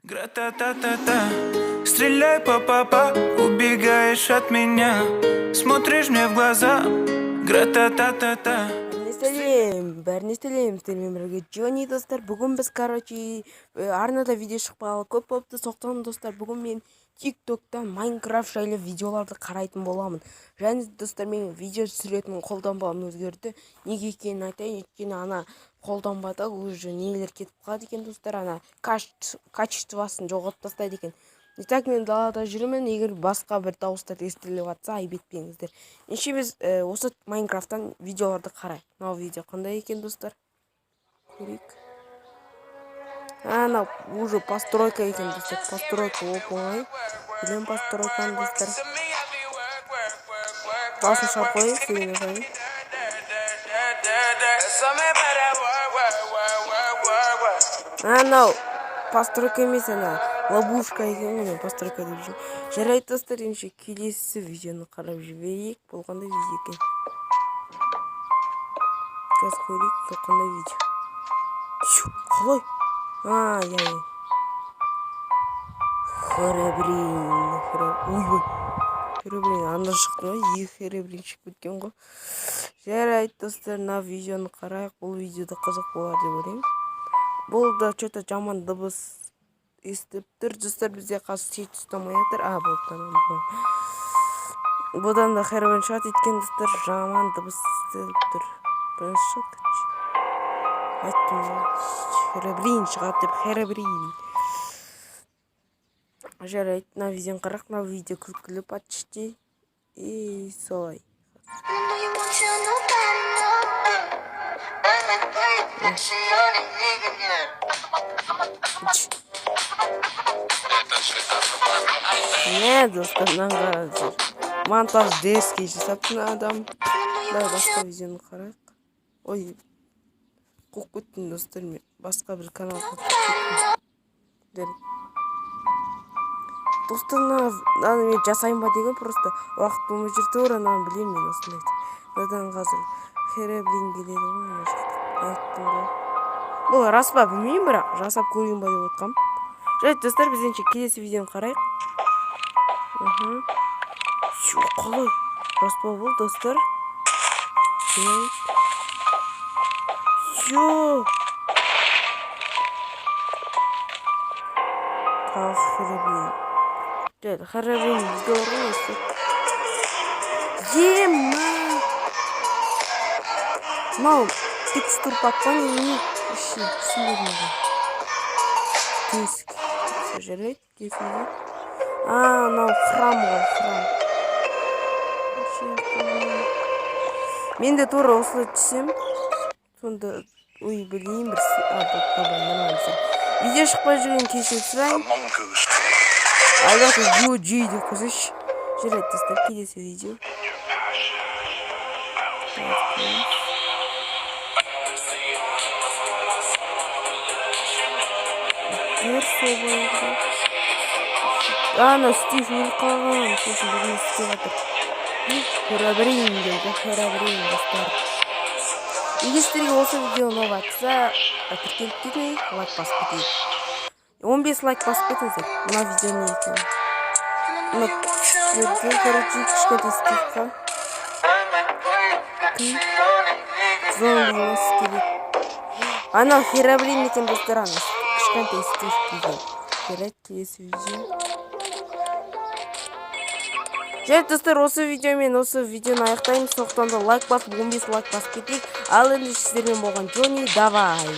Гра-та-та-та-та, стреляй па-па-па, убегаешь от меня, смотришь мне в глаза. Гра-та-та-та-та. Бәрнестелем бірге Джонни достар. Бүгін біз арнада видео шықпағалы көп болыпты. Соқтан достар, бүгін мен TikTok'та Майнкрафт жайлы видеоларды қарайтын боламын. Және достар, мен видео түсіретін қолданбам өзгерді. Неге екенін айтайын, өйткені ана қолданбада уже нелер кетіп қалады екен достар, ана качествосын жоғалтып тастайды екен. Итак, мен далада жүрмін. Егер басқа бір дауыстар естіліп жатса, айып етпеңіздер. Ендеше біз осы Майнкрафттан видеоларды қарайық. Мынау видео қандай екен достар? Көрейік. Анау уже постройка екен достар. Постройка оп-оңай. Білем постройканы достар. Басын шарп қойып, сөйлеме қойып. Анау постройка емес, ана ловушка екен ғой, постройка деп жүрмін. Жарайды достар, ендеше келесі видеоны қарап жіберейік. Бұл қандай видео екен? Қазір көрейік, бұл қандай видео? Қалай? Яй. Херебрин, анда шықты ма? Екі херебрин шығып кеткен ғой. Жарайды достар, мына видеоны қарайық. Бұл видеода қызық болар деп ойлаймын. Бұл да что-то жаман дыбыс естіп тұр. Достар, бізде қазір сет ұстамай жатыр. Бұдан да херебрин шығады еткен достар, жаман дыбыс естіп тұр. Херебрин шығады деп, херебрин. Жарайды, мына видеоны қарайық. Мына видео күлкілі почти. Солай. Не, достар, наңғаразыр. Монтаж дерзкий жасапты адам. Давай басқа видеоны қарайық. Ой, қоқ көттім достар, мен басқа бір канал қоқ. Достар, мен жасайын ба деген, просто уақыт болмай жүрді ора, білем мен осындайды. Надан қазір херебрин келеді ғой, айттым ғой. Бұл рас па білмеймін, бірақ жасап көрейін ба деп отқам. Жарайды достар, біз енді келесі видеоны қарайық. Қалай? Рас па бұл достар? Тағы херебрин. Жарайды, херебрин видеолары өстіп. Мынау текстур пакпан не түсіндірмейді. Тесік. Жарайды, кесінде. Мынау храм ғой, храм. Мен де тура осылай түсем. Сонда білейін бір видео шықпай жүрген кешірім сұрайын. Алдағы GOG деп қойсайшы. Жарайды достар, келесі видео. Ана Стив өліп қалған. Сосын біріне істеп жатыр. Херебрин дейді, херебрин достар. Егер сіздерге осы видео ұнаватса, тіркеліп кетмей, лайк басып кетейік. 15 лайк басып кетіңіздер. Мына видео не екен? Мына күштерді, кішкентай Стивқа. Зомби скелет. Анау херебрин екен достар, ана кішкентай Стив деген. Жарайды, келесі видео. Жарайды достар, осы видеомен осы видеоны аяқтаймыз. Соқтан да лайк басып, 15 лайк басып кетейік. Ал енді сіздермен болған Джонни, давай!